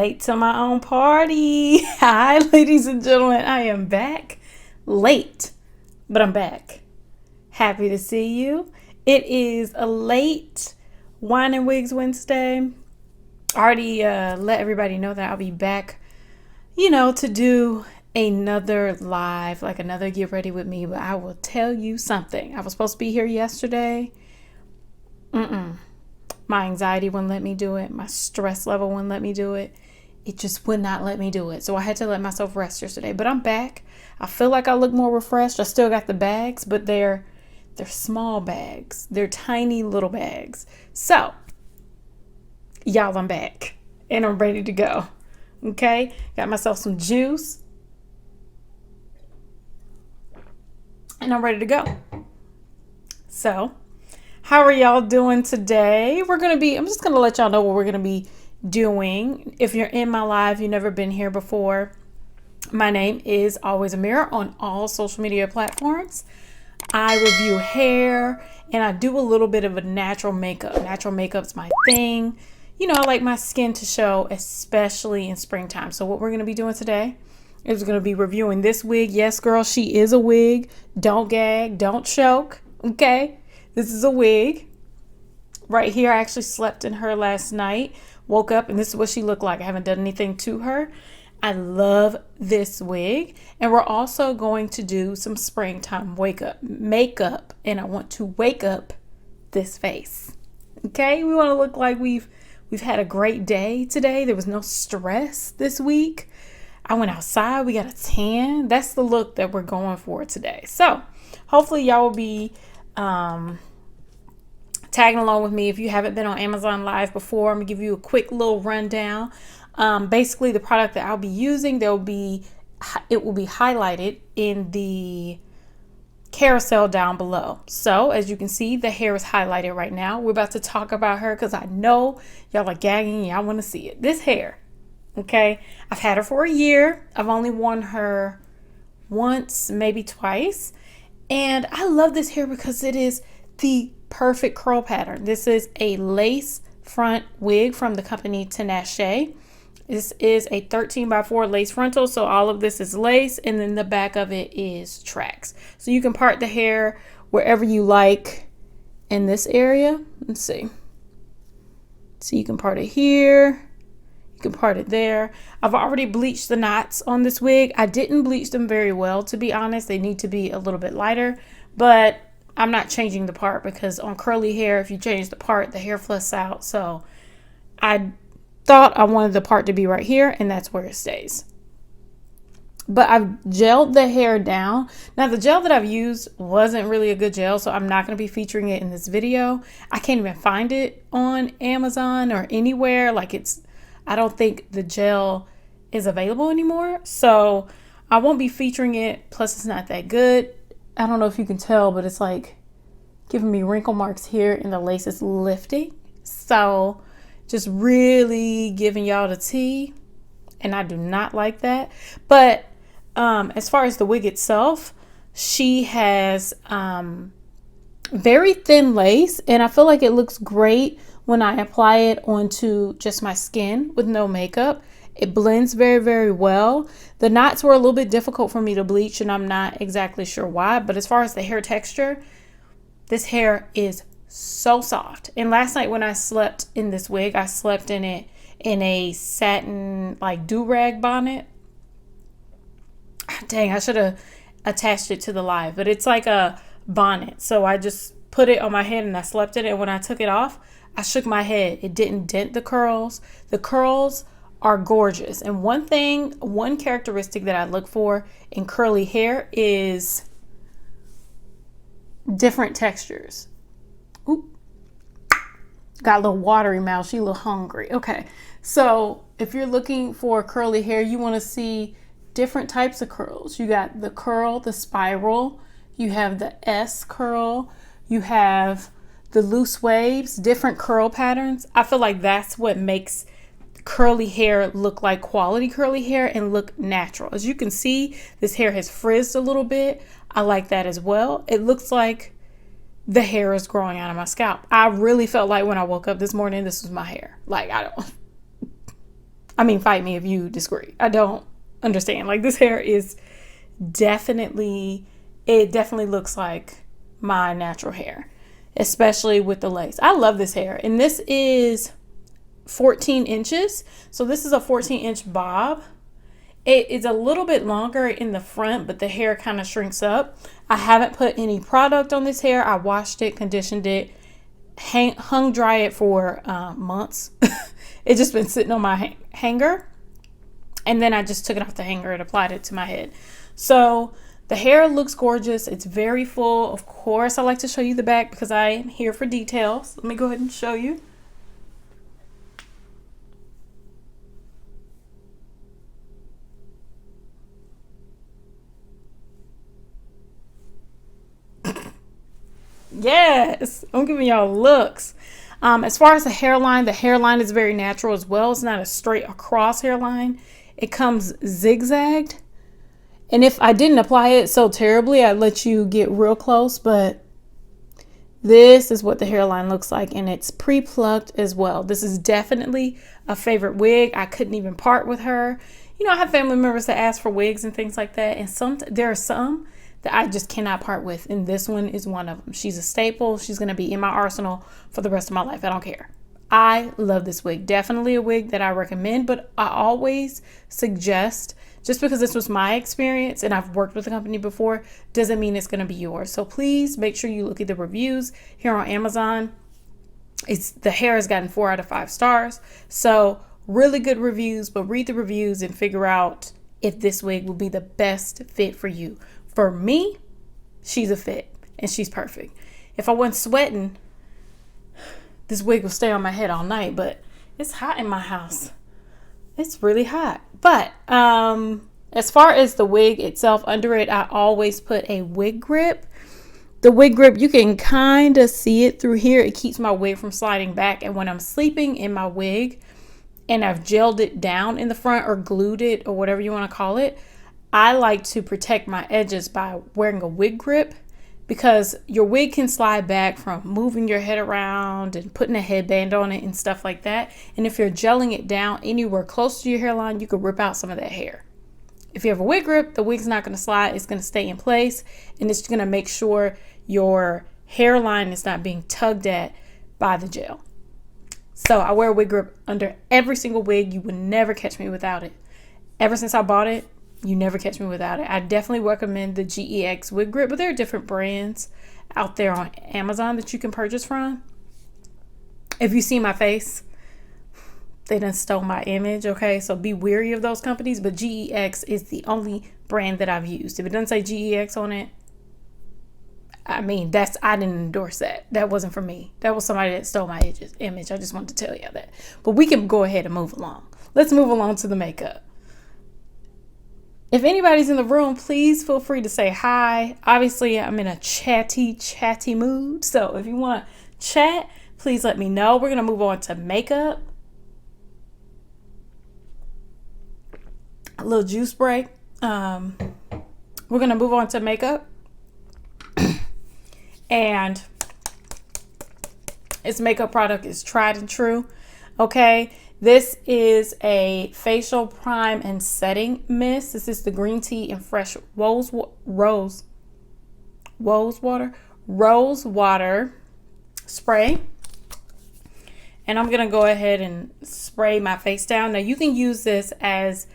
Late to my own party. Hi, ladies and gentlemen. I am back. Late, but I'm back. Happy to see you. It is a late Wine and Wigs Wednesday. I already let everybody know that I'll be back, to do another live, like another Get Ready With Me. But I will tell you something. I was supposed to be here yesterday. My anxiety wouldn't let me do it. My stress level wouldn't let me do it. It just would not let me do it. So I had to let myself rest yesterday. But I'm back. I feel like I look more refreshed. I still got the bags, but they're small bags. They're tiny little bags. So, y'all, I'm back. And I'm ready to go. Okay? Got myself some juice. And I'm ready to go. So, how are y'all doing today? I'm just going to let y'all know what we're going to be doing. If you're in my live, you've never been here before, my name is Alwaysameera on all social media platforms. I review hair and I do a little bit of a natural makeup. Natural makeup's my thing. I like my skin to show, especially in springtime. So what we're going to be doing today is going to be reviewing this wig. Yes, girl, she is a wig. Don't gag, don't choke. Okay? This is a wig. Right here, I actually slept in her last night. Woke up and this is what she looked like. I haven't done anything to her. I love this wig. And we're also going to do some springtime makeup. And I want to wake up this face. Okay? We want to look like we've had a great day today. There was no stress this week. I went outside. We got a tan. That's the look that we're going for today. So hopefully y'all will be tagging along with me. If you haven't been on Amazon Live before, I'm gonna give you a quick little rundown. Basically the product that I'll be using, it will be highlighted in the carousel down below. So as you can see, the hair is highlighted right now. We're about to talk about her because I know y'all are gagging. Y'all want to see it. This hair, okay? I've had her for a year. I've only worn her once, maybe twice. And I love this hair because it is the perfect curl pattern. This is a lace front wig from the company Tinashe. This is a 13x4 lace frontal. So all of this is lace and then the back of it is tracks. So you can part the hair wherever you like in this area. Let's see. So you can part it here. You can part it there. I've already bleached the knots on this wig. I didn't bleach them very well, to be honest. They need to be a little bit lighter, but I'm not changing the part because on curly hair, if you change the part, the hair fluffs out. So I thought I wanted the part to be right here, and that's where it stays. But I've gelled the hair down. Now, the gel that I've used wasn't really a good gel, so I'm not going to be featuring it in this video. I can't even find it on Amazon or anywhere. I don't think the gel is available anymore, so I won't be featuring it. Plus, it's not that good. I don't know if you can tell, but it's like giving me wrinkle marks here and the lace is lifting. So just really giving y'all the tea, and I do not like that. But as far as the wig itself, she has very thin lace, and I feel like it looks great when I apply it onto just my skin with no makeup. It blends very, very well. The knots were a little bit difficult for me to bleach, and I'm not exactly sure why. But as far as the hair texture, this hair is so soft. And last night when I slept in this wig, I slept in it in a satin do-rag bonnet. Dang, I should have attached it to the live, but it's like a bonnet. So I just put it on my head and I slept in it. And when I took it off, I shook my head. It didn't dent the curls. The curls are gorgeous. And one characteristic that I look for in curly hair is different textures. Oop. Got a little watery mouth. She a little hungry. Okay. So if you're looking for curly hair, you want to see different types of curls. You got the curl, the spiral. You have the S curl. You have the loose waves, different curl patterns. I feel like that's what makes curly hair look like quality curly hair and look natural. As you can see, this hair has frizzed a little bit. I like that as well. It looks like the hair is growing out of my scalp. I really felt like when I woke up this morning, this was my hair. I I mean, fight me if you disagree. I don't understand. Like, this hair is definitely, it definitely looks like my natural hair, especially with the lace. I love this hair. And this is 14 inches. So this is a 14-inch bob. It is a little bit longer in the front, but the hair kind of shrinks up. I haven't put any product on this hair. I washed it, conditioned it, hung dry it for months. It's just been sitting on my hanger. And then I just took it off the hanger and applied it to my head. So the hair looks gorgeous. It's very full. Of course, I like to show you the back because I am here for details. Let me go ahead and show you. Yes, I'm giving y'all looks. As far as the hairline is very natural as well. It's not a straight across hairline. It comes zigzagged. And if I didn't apply it so terribly, I'd let you get real close. But this is what the hairline looks like. And it's pre-plucked as well. This is definitely a favorite wig. I couldn't even part with her. You know, I have family members that ask for wigs and things like that. And there are some that I just cannot part with. And this one is one of them. She's a staple. She's going to be in my arsenal for the rest of my life. I don't care. I love this wig. Definitely a wig that I recommend, but I always suggest, just because this was my experience and I've worked with the company before, doesn't mean it's going to be yours. So please make sure you look at the reviews here on Amazon. The hair has gotten 4 out of 5 stars. So really good reviews, but read the reviews and figure out if this wig will be the best fit for you. For me, she's a fit and she's perfect. If I wasn't sweating, this wig will stay on my head all night, but it's hot in my house. It's really hot. But as far as the wig itself, under it, I always put a wig grip. The wig grip, you can kind of see it through here. It keeps my wig from sliding back. And when I'm sleeping in my wig and I've gelled it down in the front or glued it or whatever you want to call it, I like to protect my edges by wearing a wig grip, because your wig can slide back from moving your head around and putting a headband on it and stuff like that. And if you're gelling it down anywhere close to your hairline, you could rip out some of that hair. If you have a wig grip, the wig's not going to slide. It's going to stay in place, and it's going to make sure your hairline is not being tugged at by the gel. So I wear a wig grip under every single wig. You would never catch me without it. Ever since I bought it, you never catch me without it. I definitely recommend the GEX wig grip, but there are different brands out there on Amazon that you can purchase from. If you see my face, they done stole my image, okay? So be wary of those companies, but GEX is the only brand that I've used. If it doesn't say GEX on it, I mean, I didn't endorse that. That wasn't for me. That was somebody that stole my image. I just wanted to tell you that. But we can go ahead and move along. Let's move along to the makeup. If anybody's in the room, please feel free to say hi. Obviously, I'm in a chatty mood. So if you want to chat, please let me know. We're going to move on to makeup. A little juice break. We're going to move on to makeup. And its makeup product is tried and true. Okay. This is a facial prime and setting mist. This is the green tea and fresh rose water spray. And I'm going to go ahead and spray my face down. Now you can use this as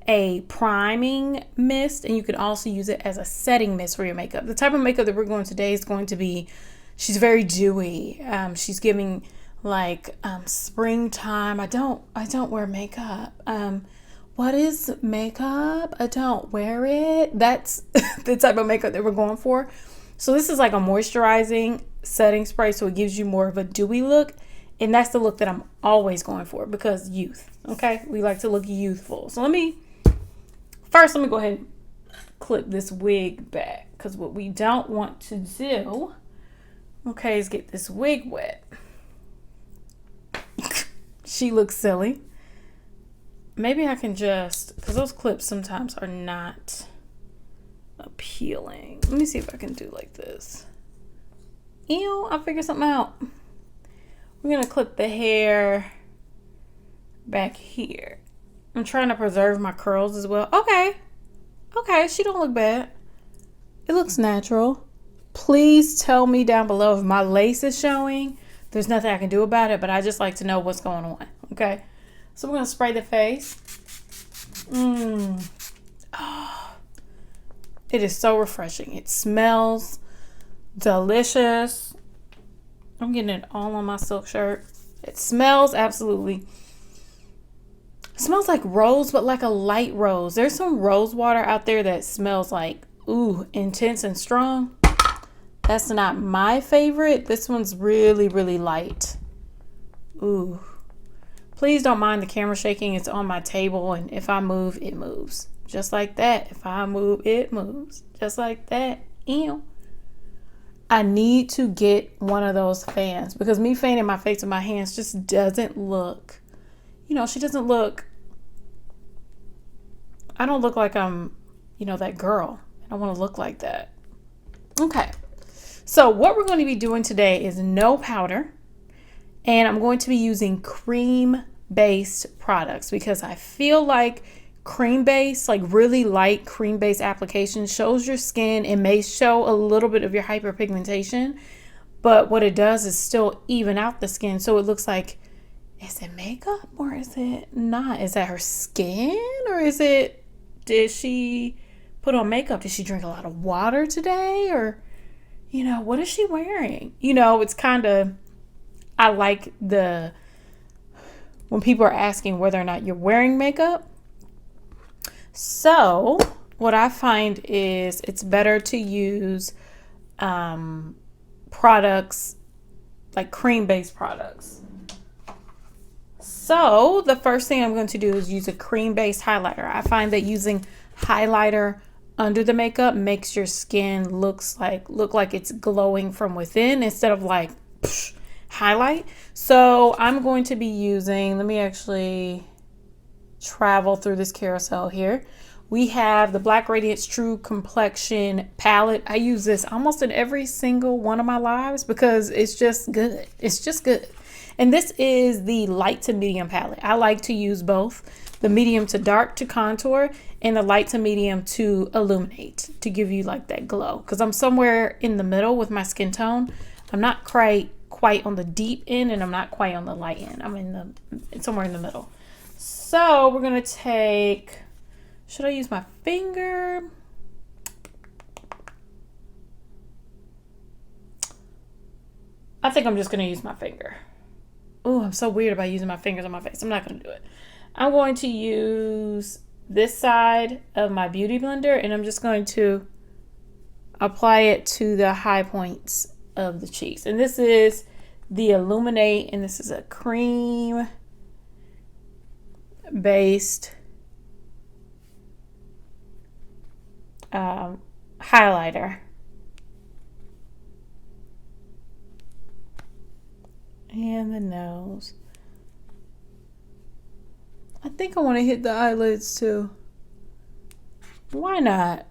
a priming mist, and you can also use it as a setting mist for your makeup. The type of makeup that we're going today is going to be, she's very dewy. She's giving like springtime. I don't wear makeup. What is makeup? I don't wear it. That's the type of makeup that we're going for. So this is like a moisturizing setting spray, so it gives you more of a dewy look, and that's the look that I'm always going for, because youth. Okay, we like to look youthful. So let me go ahead and clip this wig back, because what we don't want to do, okay, is get this wig wet. She looks silly. Maybe I can just, because those clips sometimes are not appealing. Let me see if I can do like this. Ew, I'll figure something out. We're going to clip the hair back here. I'm trying to preserve my curls as well. Okay. Okay, she don't look bad. It looks natural. Please tell me down below if my lace is showing. There's nothing I can do about it, but I just like to know what's going on. Okay. So we're going to spray the face. Oh, it is so refreshing. It smells delicious. I'm getting it all on my silk shirt. It smells absolutely. It smells like rose, but like a light rose. There's some rose water out there that smells like, ooh, intense and strong. That's not my favorite. This one's really, really light. Ooh. Please don't mind the camera shaking. It's on my table, and if I move, it moves. Just like that. If I move, it moves. Just like that. Ew. I need to get one of those fans because me fanning my face with my hands just doesn't look, she doesn't look, I don't look like I'm, that girl. I don't want to look like that. Okay. So what we're going to be doing today is no powder, and I'm going to be using cream-based products because I feel like cream-based, like really light cream-based application shows your skin. It may show a little bit of your hyperpigmentation, but what it does is still even out the skin. So it looks like, is it makeup or is it not? Is that her skin or did she put on makeup? Did she drink a lot of water today? Or, what is she wearing? It's kind of, I like when people are asking whether or not you're wearing makeup. So what I find is it's better to use products like cream-based products. So the first thing I'm going to do is use a cream-based highlighter. I find that using highlighter under the makeup makes your skin look like it's glowing from within instead of like highlight. So I'm going to be using, let me actually travel through this carousel here. We have the Black Radiance True Complexion palette. I use this almost in every single one of my lives because it's just good. It's just good. And this is the light to medium palette. I like to use both the medium to dark to contour and the light to medium to illuminate to give you like that glow. Because I'm somewhere in the middle with my skin tone. I'm not quite on the deep end and I'm not quite on the light end. I'm somewhere in the middle. So we're going to take, should I use my finger? I think I'm just going to use my finger. Oh, I'm so weird about using my fingers on my face. I'm not going to do it. I'm going to use this side of my beauty blender and I'm just going to apply it to the high points of the cheeks. And this is the Illuminate, and this is a cream based highlighter. And the nose. I think I want to hit the eyelids too. Why not?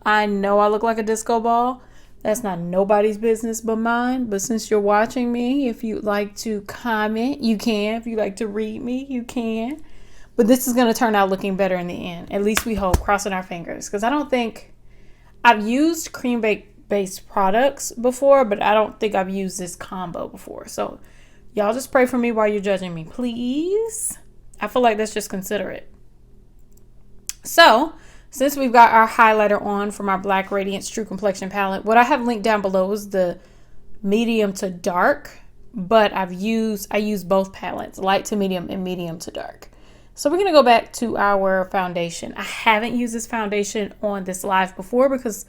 I know I look like a disco ball. That's not nobody's business but mine. But since you're watching me, if you'd like to comment, you can. If you'd like to read me, you can. But this is going to turn out looking better in the end. At least we hope, crossing our fingers. Because I don't think I've used cream-based products before, but I don't think I've used this combo before. So y'all just pray for me while you're judging me, please. I feel like that's just considerate. So since we've got our highlighter on from our Black Radiance True Complexion palette, what I have linked down below is the medium to dark, but I use both palettes, light to medium and medium to dark. So we're going to go back to our foundation. I haven't used this foundation on this live before because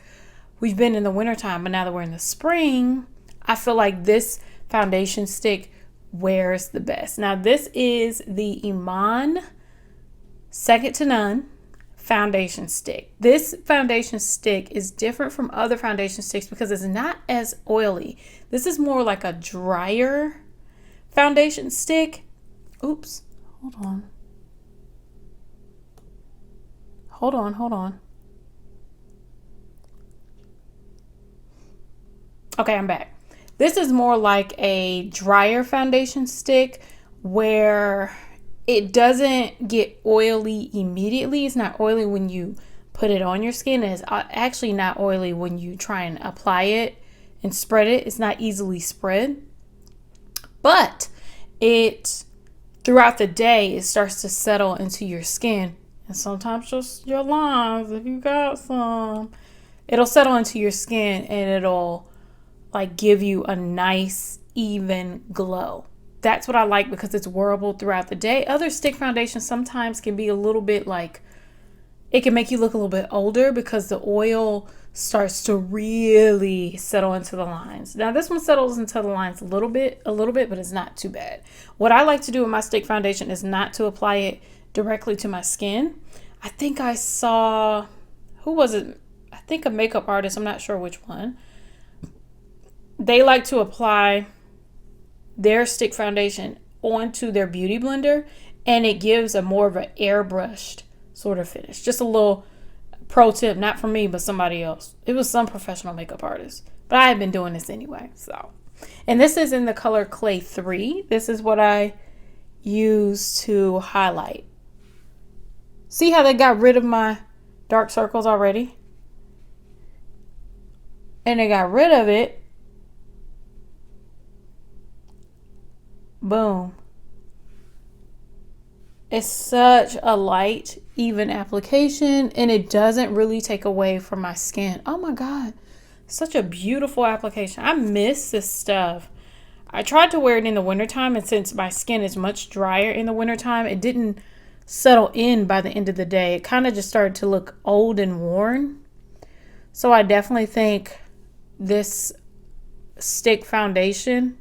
we've been in the wintertime, but now that we're in the spring, I feel like this foundation stick wears the best. Now this is the Iman Second to None foundation stick. This foundation stick is different from other foundation sticks because it's not as oily. This is more like a drier foundation stick. Oops, hold on. Okay, I'm back. This is more like a drier foundation stick where it doesn't get oily immediately. It's not oily when you put it on your skin. It's actually not oily when you try and apply it and spread it. It's not easily spread. But it, throughout the day, it starts to settle into your skin. And sometimes just your lines, if you got some, it'll settle into your skin and it'll like give you a nice, even glow. That's what I like because it's wearable throughout the day. Other stick foundations sometimes can be a little bit like, it can make you look a little bit older because the oil starts to really settle into the lines. Now this one settles into the lines a little bit, but it's not too bad. What I like to do with my stick foundation is not to apply it directly to my skin. I think I saw, who was it? I think a makeup artist, I'm not sure which one. They like to apply their stick foundation onto their beauty blender and it gives a more of an airbrushed sort of finish. Just a little pro tip, not for me, but somebody else. It was some professional makeup artist, but I have been doing this anyway. So, and this is in the color Clay 3. This is what I use to highlight. See how they got rid of my dark circles already? And they got rid of it. Boom. It's such a light, even application, and it doesn't really take away from my skin. Oh my God, such a beautiful application. I miss this stuff. I tried to wear it in the wintertime, and since my skin is much drier in the wintertime, it didn't settle in by the end of the day. It kind of just started to look old and worn. So I definitely think this stick foundation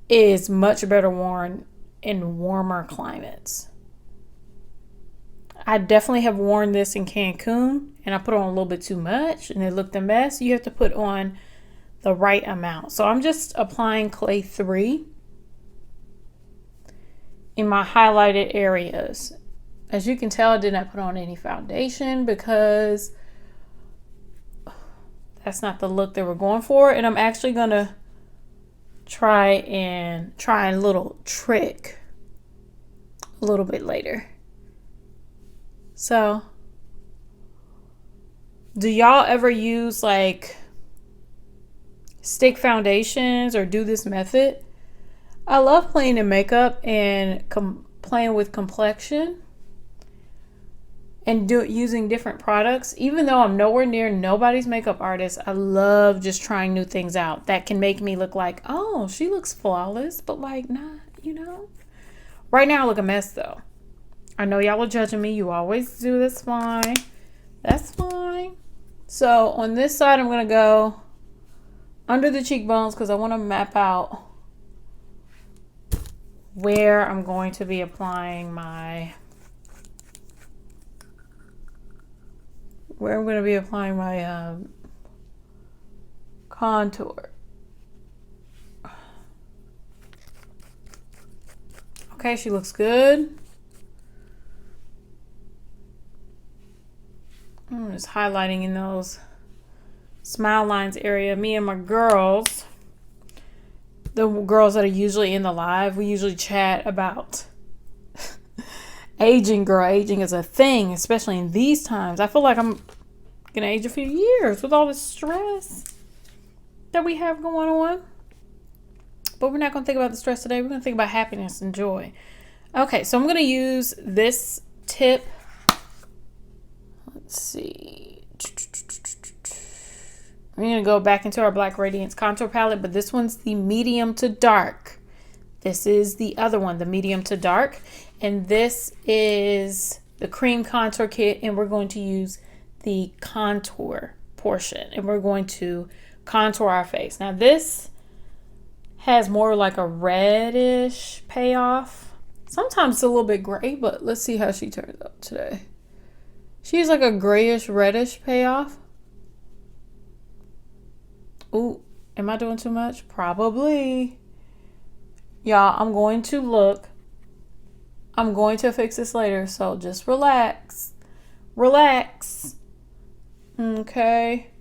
is much better worn in warmer climates. I definitely have worn this in Cancun and I put on a little bit too much and it looked a mess. You have to put on the right amount. So I'm just applying Clay 3 in my highlighted areas. As you can tell, I did not put on any foundation because that's not the look that we're going for. And I'm actually gonna try a little trick a little bit later. So, do y'all ever use like stick foundations or do this method? I love playing in makeup and playing with complexion and using different products. Even though I'm nowhere near nobody's makeup artist, I love just trying new things out that can make me look like, oh, she looks flawless, but like not, you know. Right now I look a mess though. I know y'all are judging me. You always do. That's fine. That's fine. So on this side, I'm going to go under the cheekbones because I want to map out where I'm going to be applying my contour. Okay, she looks good. I'm just highlighting in those smile lines area. Me and my girls, the girls that are usually in the live, we usually chat about aging. Girl, aging is a thing, especially in these times. I feel like I'm gonna age a few years with all the stress that we have going on. But we're not gonna think about the stress today. We're gonna think about happiness and joy. Okay, so I'm gonna use this tip. Let's see. We're going to go back into our Black Radiance contour palette, but this one's the medium to dark. This is the other one, the medium to dark. And this is the cream contour kit, and we're going to use the contour portion, and we're going to contour our face. Now this has more like a reddish payoff. Sometimes it's a little bit gray, but let's see how she turns out today. She's like a grayish reddish payoff. Ooh, am I doing too much? Probably. Y'all, I'm going to fix this later, so just relax. Relax. Okay.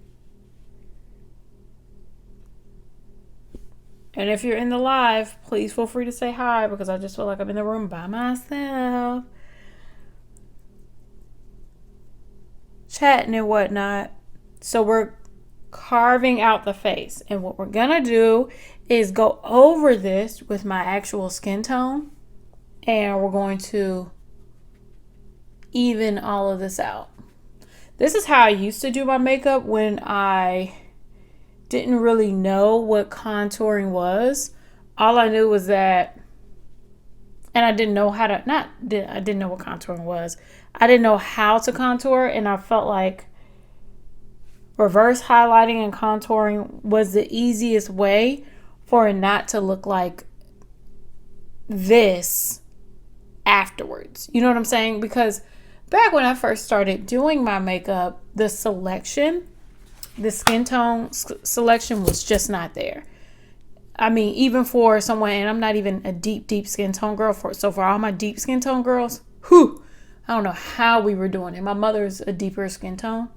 And if you're in the live, please feel free to say hi because I just feel like I'm in the room by myself, chatting and whatnot. So we're carving out the face. And what we're gonna do is go over this with my actual skin tone. And we're going to even all of this out. This is how I used to do my makeup when I didn't really know what contouring was. All I knew was that, and I didn't know how to, I didn't know what contouring was. I didn't know how to contour, and I felt like reverse highlighting and contouring was the easiest way for it not to look like this afterwards. You know what I'm saying? Because back when I first started doing my makeup, the skin tone selection was just not there. I mean, even for someone, and I'm not even a deep skin tone girl, so for all my deep skin tone girls, I don't know how we were doing it. My mother's a deeper skin tone,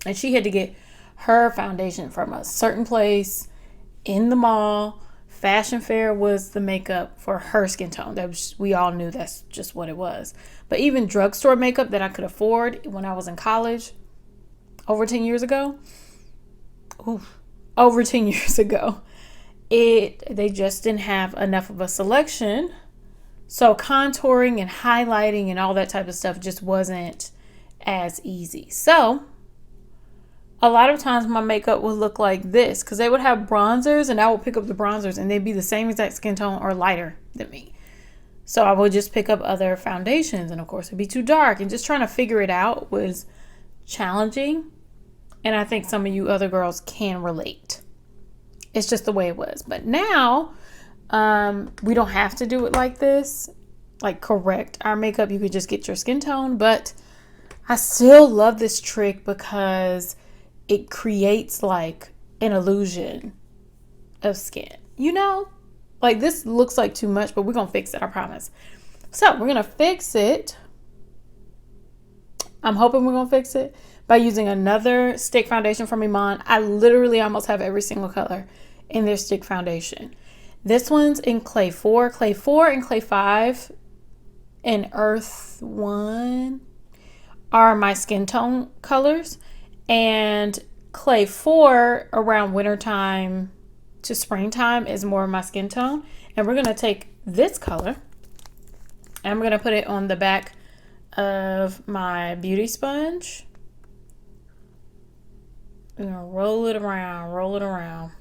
and she had to get her foundation from a certain place in the mall. Fashion Fair was the makeup for her skin tone. We all knew that's just what it was. But even drugstore makeup that I could afford when I was in college, over 10 years ago, they just didn't have enough of a selection. So contouring and highlighting and all that type of stuff just wasn't as easy. So a lot of times my makeup would look like this because they would have bronzers, and I would pick up the bronzers and they'd be the same exact skin tone or lighter than me. So I would just pick up other foundations, and of course it'd be too dark, and just trying to figure it out was challenging. And I think some of you other girls can relate. It's just the way it was. But now we don't have to do it like this, like correct our makeup. You could just get your skin tone. But I still love this trick because it creates like an illusion of skin. You know, like this looks like too much, but we're going to fix it, I promise. So we're going to fix it. I'm hoping we're going to fix it by using another stick foundation from Iman. I literally almost have every single color in their stick foundation. This one's in Clay 4. Clay 4 and Clay 5 and Earth 1 are my skin tone colors. And Clay 4 around wintertime to springtime is more of my skin tone. And we're going to take this color and I'm going to put it on the back of my beauty sponge. I'm going to roll it around.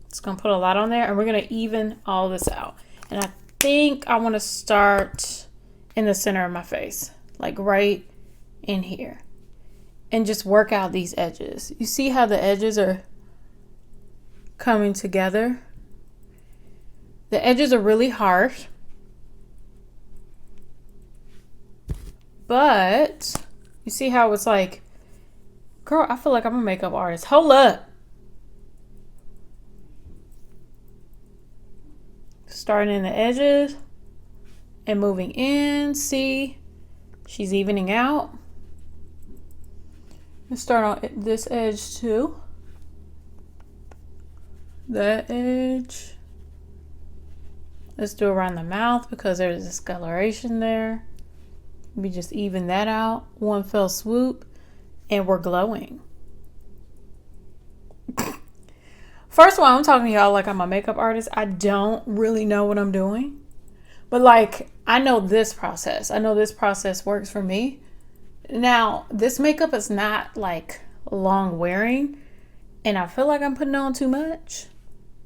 It's going to put a lot on there, and we're going to even all this out. And I think I want to start in the center of my face, like right in here, and just work out these edges. You see how the edges are coming together? The edges are really harsh, but you see how it's like, girl, I feel like I'm a makeup artist. Hold up. Starting in the edges and moving in. See, she's evening out. Let's start on this edge too. That edge. Let's do around the mouth because there's discoloration there. We just even that out. One fell swoop and we're glowing. First of all, I'm talking to y'all like I'm a makeup artist. I don't really know what I'm doing. But like, I know this process. I know this process works for me. Now, this makeup is not like long wearing. And I feel like I'm putting on too much.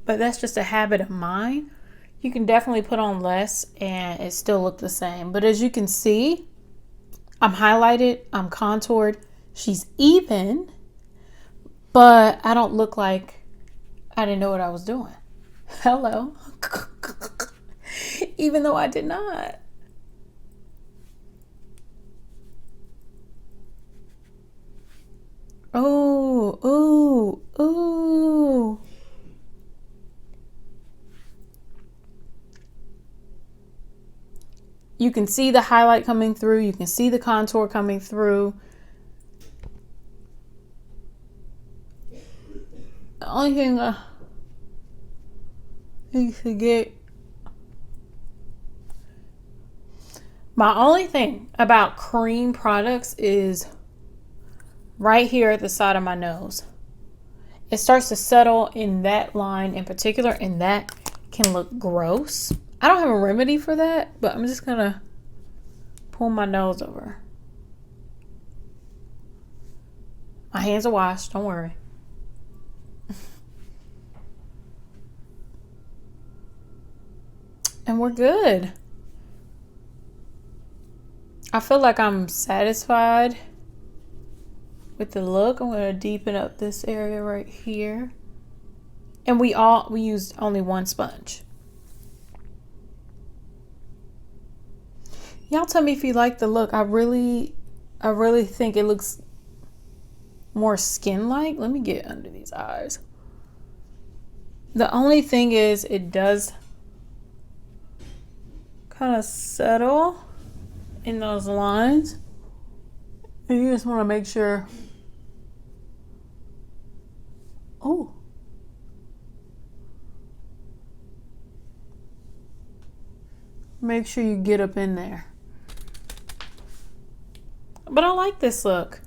But that's just a habit of mine. You can definitely put on less and it still look the same. But as you can see, I'm highlighted. I'm contoured. She's even. But I don't look like I didn't know what I was doing. Hello. Even though I did not. Oh, ooh, ooh. You can see the highlight coming through. You can see the contour coming through. The only thing I need to get. My only thing about cream products is right here at the side of my nose. It starts to settle in that line in particular, and that can look gross. I don't have a remedy for that, but I'm just gonna pull my nose over. My hands are washed, don't worry. And we're good. I feel like I'm satisfied with the look. I'm going to deepen up this area right here. And we used only one sponge. Y'all tell me if you like the look. I really think it looks more skin-like. Let me get under these eyes. The only thing is it does kind of settle in those lines. And you just want to make sure. Oh. Make sure you get up in there. But I like this look.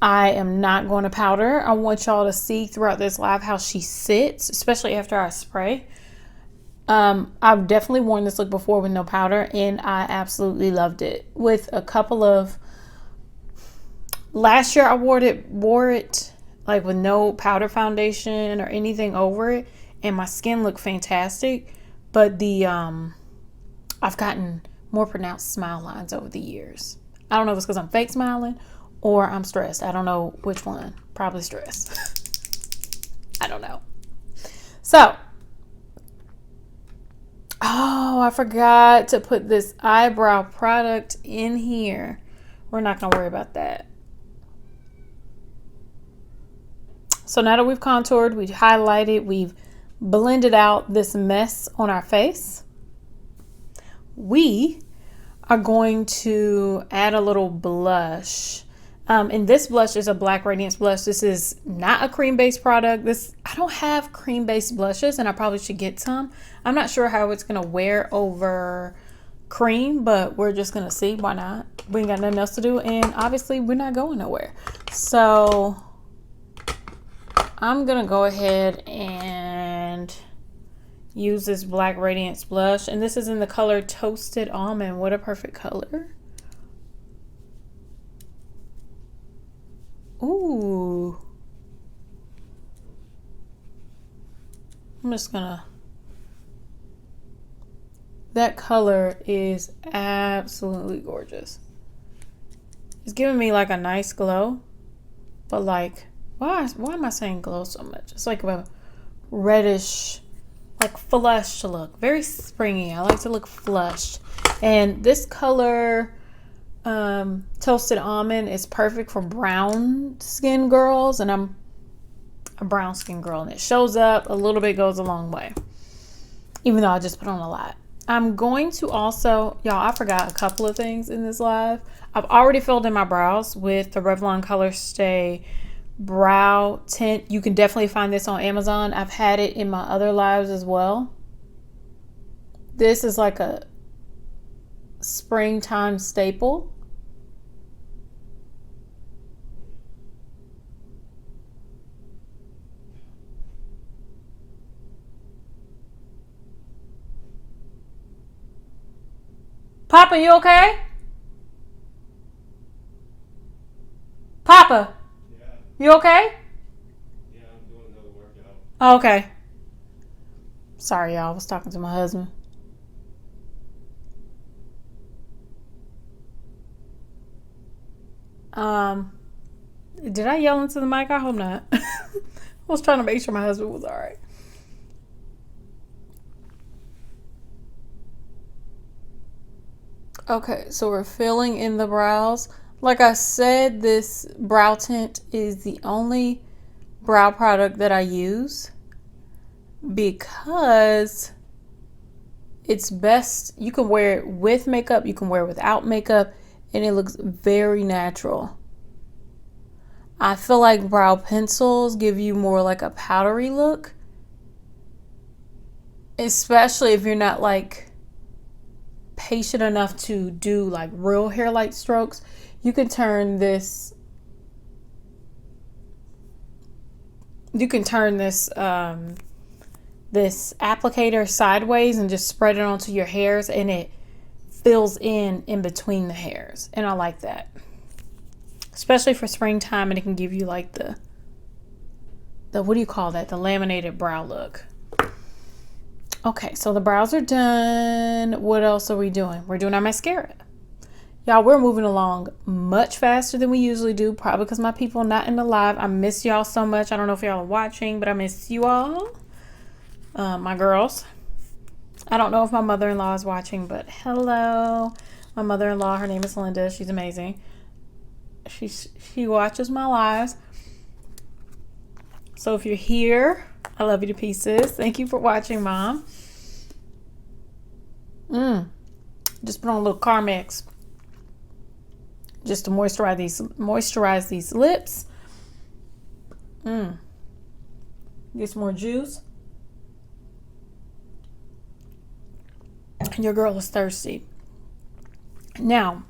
I am not going to powder. I want y'all to see throughout this live how she sits, especially after I spray. I've definitely worn this look before with no powder, and I absolutely loved it. With a couple of, last year I wore it like with no powder foundation or anything over it, and my skin looked fantastic. But I've gotten more pronounced smile lines over the years. I don't know if it's because I'm fake smiling or I'm stressed. I don't know which one. Probably stressed. I don't know. So, oh, I forgot to put this eyebrow product in here. We're not going to worry about that. So now that we've contoured, we've highlighted, we've blended out this mess on our face, we are going to add a little blush. And this blush is a Black Radiance blush. This is not a cream-based product. I don't have cream-based blushes, and I probably should get some. I'm not sure how it's going to wear over cream, but we're just going to see. Why not? We ain't got nothing else to do, and obviously we're not going nowhere. So I'm going to go ahead and use this Black Radiance blush, and this is in the color Toasted Almond. What a perfect color. Ooh. I'm just gonna, that color is absolutely gorgeous. It's giving me like a nice glow, but like, why am I saying glow so much? It's like a reddish, like flushed look. Very springy. I like to look flushed. And this color, Toasted Almond, is perfect for brown skin girls, and I'm a brown skin girl, and it shows up a little bit, goes a long way, even though I just put on a lot. I'm going to also, y'all, I forgot a couple of things in this live. I've already filled in my brows with the Revlon Color Stay brow tint. You can definitely find this on Amazon. I've had it in my other lives as well. This is like a springtime staple. Papa, you okay? Papa, Yeah, you okay? yeah, I'm doing another workout. Oh, okay. Sorry, y'all. I was talking to my husband. Did I yell into the mic? I hope not. I was trying to make sure my husband was all right. Okay, so we're filling in the brows. Like I said, this brow tint is the only brow product that I use because it's best. You can wear it with makeup, you can wear it without makeup, and it looks very natural. I feel like brow pencils give you more like a powdery look, especially if you're not like patient enough to do like real hair-like strokes. You can turn this this applicator sideways and just spread it onto your hairs, and it fills in between the hairs, and I like that, especially for springtime. And it can give you like the what do you call that, the laminated brow look. Okay, so the brows are done. What else are we doing? We're doing our mascara. Y'all, we're moving along much faster than we usually do, probably because my people not in the live. I miss y'all so much. I don't know if y'all are watching, but I miss you all. My girls. I don't know if my mother-in-law is watching, but hello. My mother-in-law, her name is Linda. She's amazing. She watches my lives. So if you're here, I love you to pieces. Thank you for watching, Mom. Just put on a little Carmex just to moisturize these lips. Get some more juice. Your girl is thirsty. Now,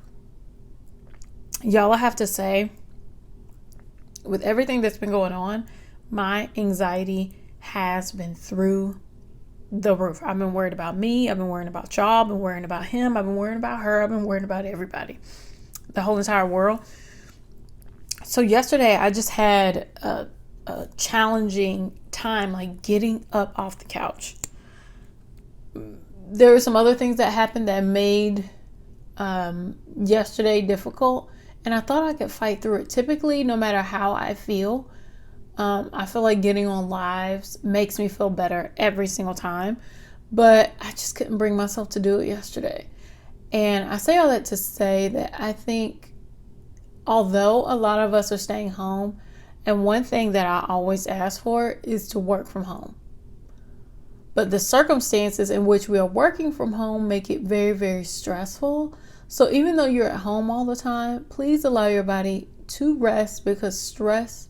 y'all, I have to say, with everything that's been going on, my anxiety has been through the roof. I've been worried about me. I've been worrying about y'all. I've been worrying about him. I've been worrying about her. I've been worrying about everybody, the whole entire world. So yesterday, I just had a challenging time, like getting up off the couch. There were some other things that happened that made yesterday difficult, and I thought I could fight through it. Typically, no matter how I feel like getting on lives makes me feel better every single time, but I just couldn't bring myself to do it yesterday. And I say all that to say that I think, although a lot of us are staying home, and one thing that I always ask for is to work from home. But the circumstances in which we are working from home make it very, very stressful. So even though you're at home all the time, please allow your body to rest, because stress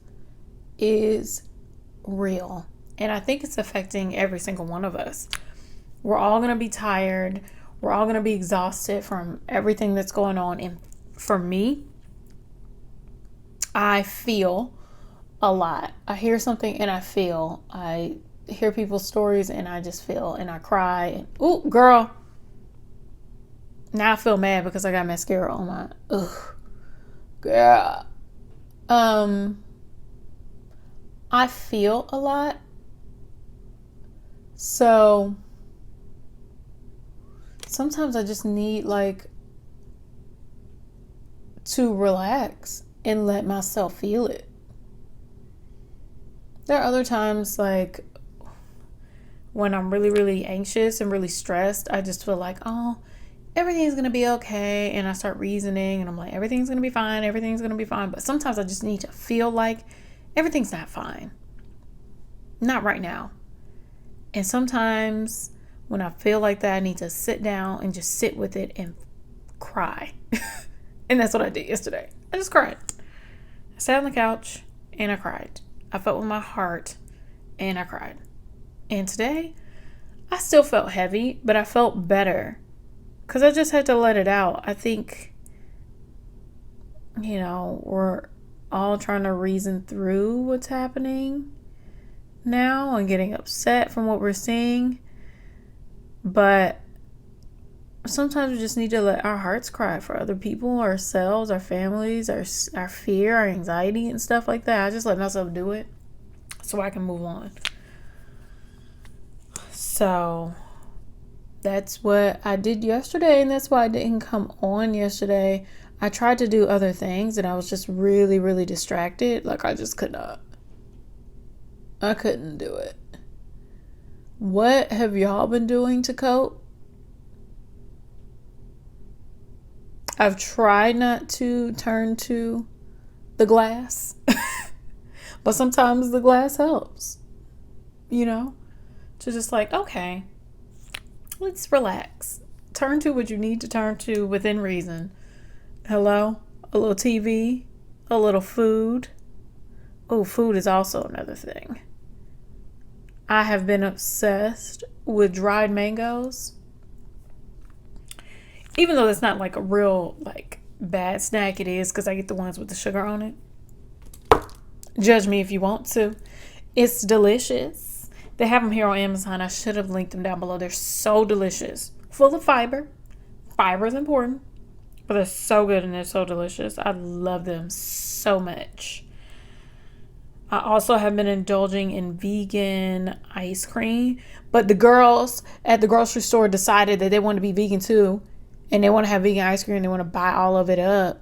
is real. And I think it's affecting every single one of us. We're all going to be tired. We're all going to be exhausted from everything that's going on. And for me, I feel a lot. I hear something and I feel. I hear people's stories and I just feel, and I cry. And, ooh, girl. Now I feel mad because I got mascara on my, girl. I feel a lot. So sometimes I just need like to relax and let myself feel it. There are other times, like when I'm really, really anxious and really stressed, I just feel like, oh, everything's going to be okay. And I start reasoning and I'm like, everything's going to be fine. Everything's going to be fine. But sometimes I just need to feel like everything's not fine. Not right now. And sometimes when I feel like that, I need to sit down and just sit with it and cry. And that's what I did yesterday. I just cried. I sat on the couch and I cried. I felt with my heart and I cried. And today, I still felt heavy, but I felt better because I just had to let it out. I think, we're all trying to reason through what's happening now and getting upset from what we're seeing. But sometimes we just need to let our hearts cry for other people, ourselves, our families, our fear, our anxiety and stuff like that. I just let myself do it so I can move on. So that's what I did yesterday, and that's why I didn't come on yesterday. I tried to do other things and I was just really, really distracted. Like I just could not. I couldn't do it. What have y'all been doing to cope? I've tried not to turn to the glass, but sometimes the glass helps, to just like, okay, let's relax. Turn to what you need to turn to within reason. Hello? A little TV, a little food, Oh, food is also another thing. I have been obsessed with dried mangoes. Even though it's not like a real like bad snack, it is because I get the ones with the sugar on it. Judge me if you want to. It's delicious. They have them here on Amazon. I should have linked them down below. They're so delicious. Full of fiber. Fiber is important. But they're so good and they're so delicious. I love them so much. I also have been indulging in vegan ice cream. But the girls at the grocery store decided that they want to be vegan too. And they want to have vegan ice cream and they want to buy all of it up.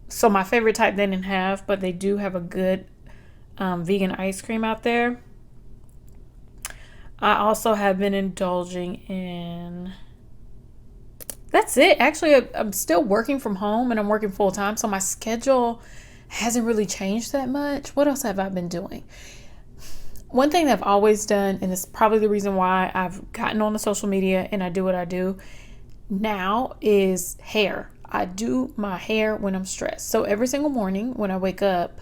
So my favorite type they didn't have, but they do have a good vegan ice cream out there. I also have been indulging in... That's it. Actually, I'm still working from home and I'm working full time. So my schedule hasn't really changed that much. What else have I been doing? One thing that I've always done, and it's probably the reason why I've gotten on the social media and I do what I do now, is hair. I do my hair when I'm stressed. So every single morning when I wake up,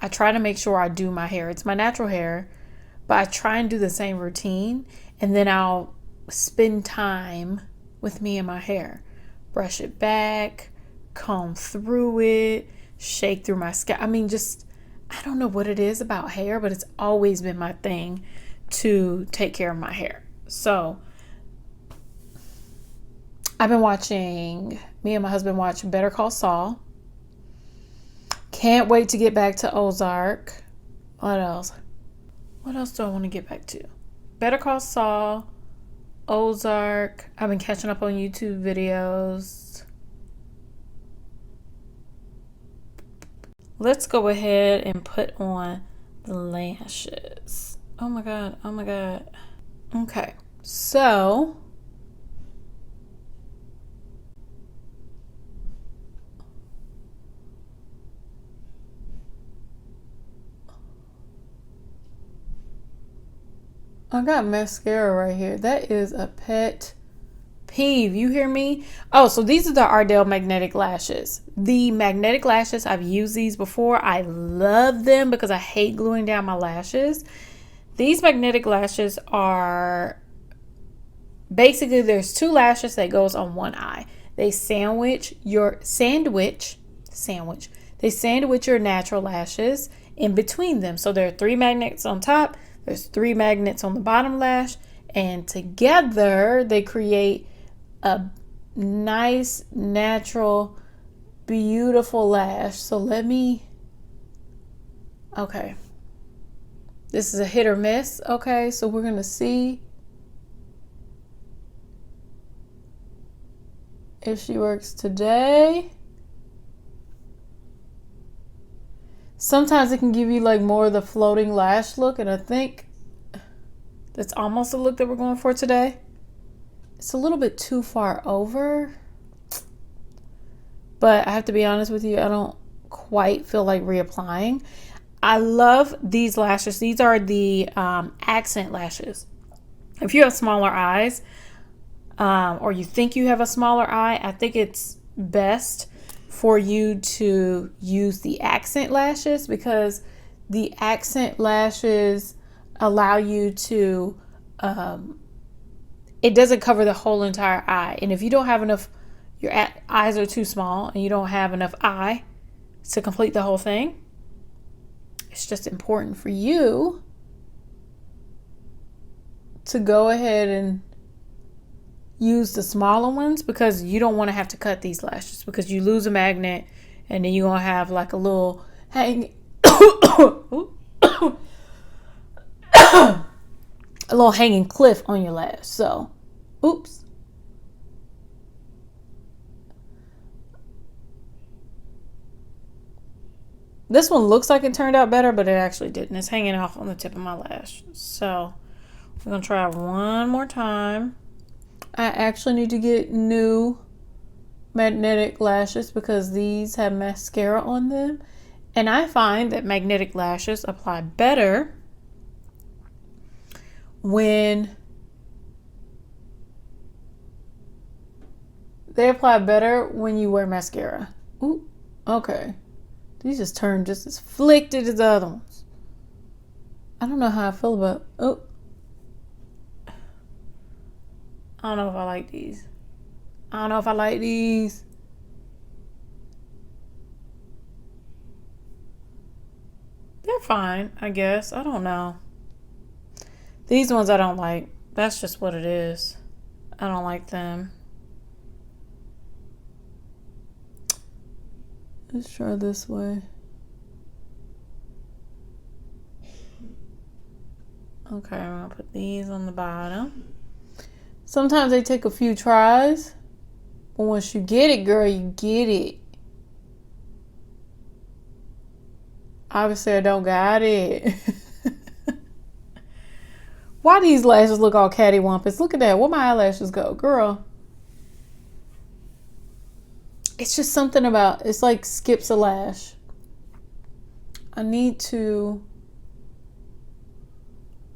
I try to make sure I do my hair. It's my natural hair, but I try and do the same routine. And then I'll spend time with me and my hair. Brush it back, comb through it, shake through my scalp. I mean, just, I don't know what it is about hair, but it's always been my thing to take care of my hair. So I've been watching, me and my husband watch Better Call Saul. Can't wait to get back to Ozark. What else? What else do I want to get back to? Better Call Saul, Ozark. I've been catching up on YouTube videos. Let's go ahead and put on the lashes. Oh my God. Oh my God. Okay. So I got mascara right here. That is a pet peeve. You hear me? Oh, so these are the Ardell magnetic lashes. The magnetic lashes, I've used these before. I love them because I hate gluing down my lashes. These magnetic lashes are basically, there's two lashes that goes on one eye. They sandwich your natural lashes in between them. So there are 3 magnets on top. There's 3 magnets on the bottom lash, and together they create a nice, natural, beautiful lash. So okay. This is a hit or miss. Okay, so we're gonna see if she works today. Sometimes it can give you like more of the floating lash look, and I think that's almost the look that we're going for today. It's a little bit too far over, but I have to be honest with you, I don't quite feel like reapplying. I love these lashes. These are the accent lashes. If you have smaller eyes, or you think you have a smaller eye, I think it's best for you to use the accent lashes, because the accent lashes allow you to, it doesn't cover the whole entire eye. And if you don't have enough, your eyes are too small and you don't have enough eye to complete the whole thing, it's just important for you to go ahead and use the smaller ones, because you don't want to have to cut these lashes, because you lose a magnet and then you're going to have like a little hang a little hanging cliff on your lash. So, oops. This one looks like it turned out better, but it actually didn't. It's hanging off on the tip of my lash. So, we're going to try one more time. I actually need to get new magnetic lashes because these have mascara on them. And I find that magnetic lashes apply better when you wear mascara. Ooh, okay. These just turned just as flicked as the other ones. I don't know how I feel about. Oh, I don't know if I like these. I don't know if I like these. They're fine, I guess. I don't know. These ones I don't like. That's just what it is. I don't like them. Let's try this way. Okay, I'm gonna put these on the bottom. Sometimes they take a few tries, but once you get it, girl, you get it. Obviously, I don't got it. Why these lashes look all cattywampus? Look at that. Where my eyelashes go? Girl. It's just something about, it's like skips a lash. I need to,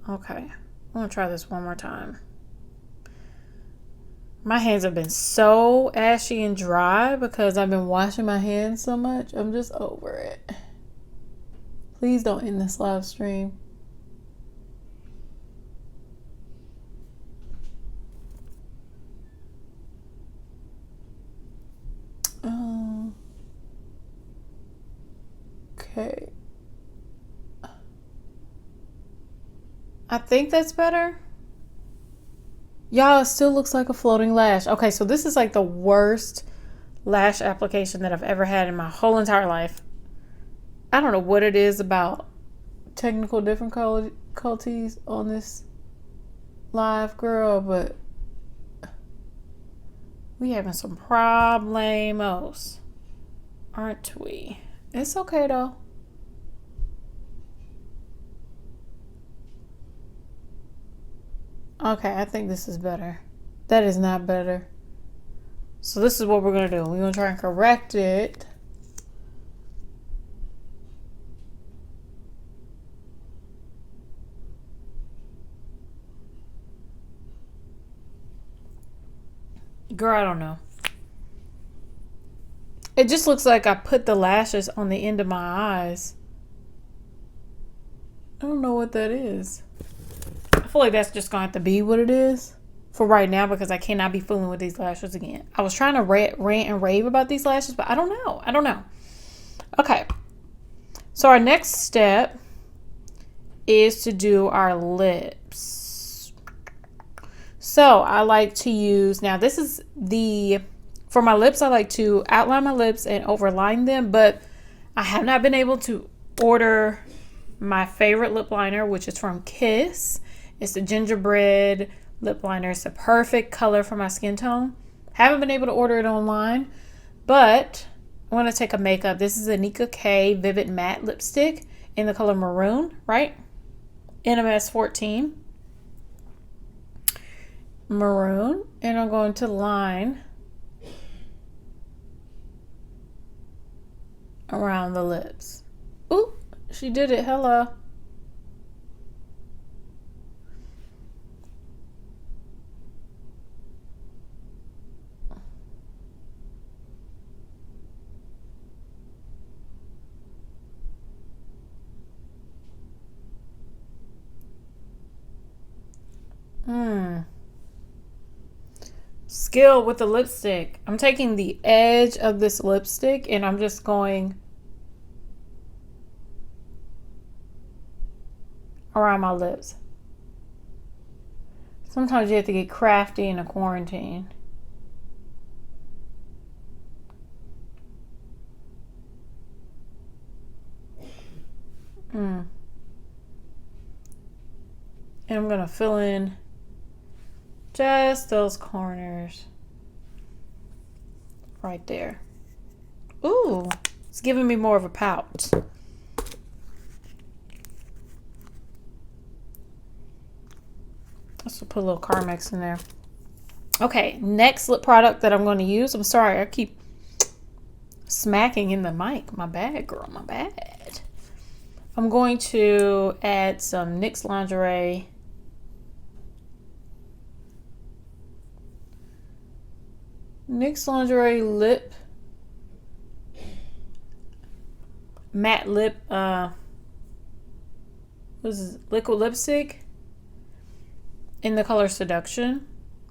okay. I'm going to try this one more time. My hands have been so ashy and dry because I've been washing my hands so much. I'm just over it. Please don't end this live stream. Okay. I think that's better. Y'all, it still looks like a floating lash. Okay, so this is like the worst lash application that I've ever had in my whole entire life. I don't know what it is about technical difficulties on this live, girl, but we having some problemos, aren't we? It's okay though. Okay, I think this is better. That is not better. So this is what we're going to do. We're going to try and correct it. Girl, I don't know. It just looks like I put the lashes on the end of my eyes. I don't know what that is. I feel like that's just going to have to be what it is for right now because I cannot be fooling with these lashes again. I was trying to rant and rave about these lashes, but I don't know. I don't know. Okay. So our next step is to do our lips. So I like to use, now this is for my lips, I like to outline my lips and overline them, but I have not been able to order my favorite lip liner, which is from Kiss. It's the gingerbread lip liner. It's the perfect color for my skin tone. Haven't been able to order it online, but I want to take a makeup. This is a Nika K Vivid Matte Lipstick in the color Maroon, right? NMS 14. Maroon. And I'm going to line around the lips. Ooh, she did it. Hello. Skill with the lipstick. I'm taking the edge of this lipstick and I'm just going around my lips. Sometimes you have to get crafty in a quarantine. And I'm going to fill in just those corners right there. Ooh, it's giving me more of a pout. Let's put a little Carmex in there. Okay, next lip product that I'm going to use. I'm sorry, I keep smacking in the mic. My bad, girl, my bad. I'm going to add some NYX Lingerie. NYX Lingerie lip matte lip, what is this, liquid lipstick in the color Seduction.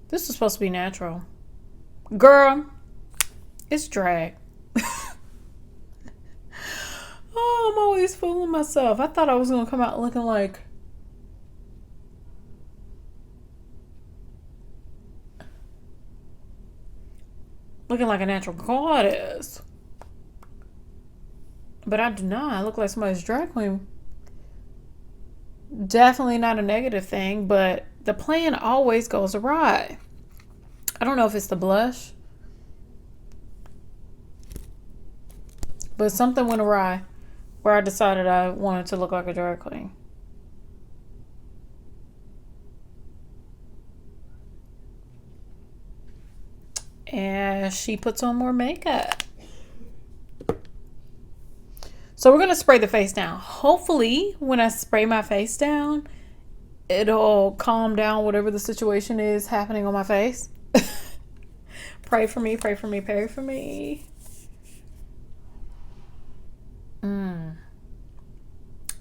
This is supposed to be natural. Girl, it's drag. Oh, I'm always fooling myself. I thought I was going to come out looking like a natural goddess. But I do not. I look like somebody's drag queen. Definitely not a negative thing, but the plan always goes awry. I don't know if it's the blush, but something went awry where I decided I wanted to look like a drag queen. And she puts on more makeup. So we're going to spray the face down. Hopefully, when I spray my face down, it'll calm down whatever the situation is happening on my face. Pray for me, pray for me, pray for me.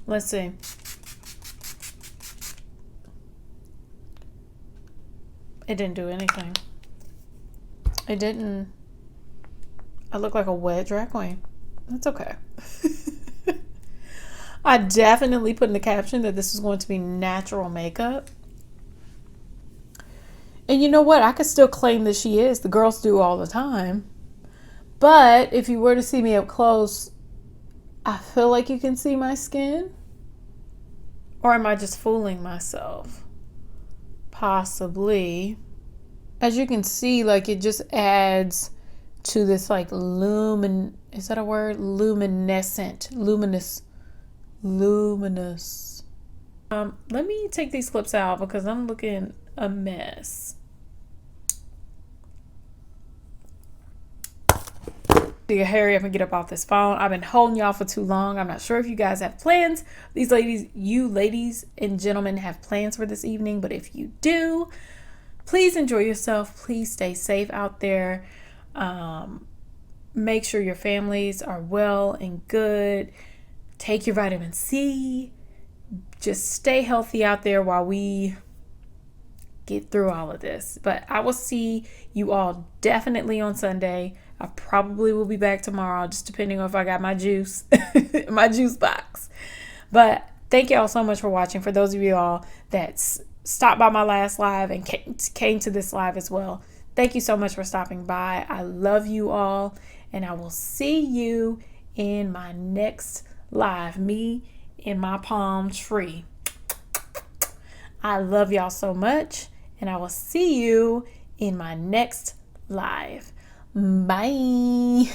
Let's see. It didn't do anything. It didn't. I look like a wet drag queen. That's okay. I definitely put in the caption that this is going to be natural makeup. And you know what? I could still claim that she is. The girls do all the time. But if you were to see me up close, I feel like you can see my skin. Or am I just fooling myself? Possibly. As you can see, like, it just adds to this like is that a word? Luminescent. Luminous. Let me take these clips out because I'm looking a mess. You hurry up and get up off this phone. I've been holding y'all for too long. I'm not sure if you guys have plans. You ladies and gentlemen have plans for this evening, but if you do, please enjoy yourself. Please stay safe out there. Make sure your families are well and good. Take your vitamin C. Just stay healthy out there while we get through all of this. But I will see you all definitely on Sunday. I probably will be back tomorrow, just depending on if I got my juice, my juice box. But thank you all so much for watching. For those of you all that stopped by my last live and came to this live as well, thank you so much for stopping by. I love you all, and I will see you in my next live. Me in my palm tree. I love y'all so much, and I will see you in my next live. Bye.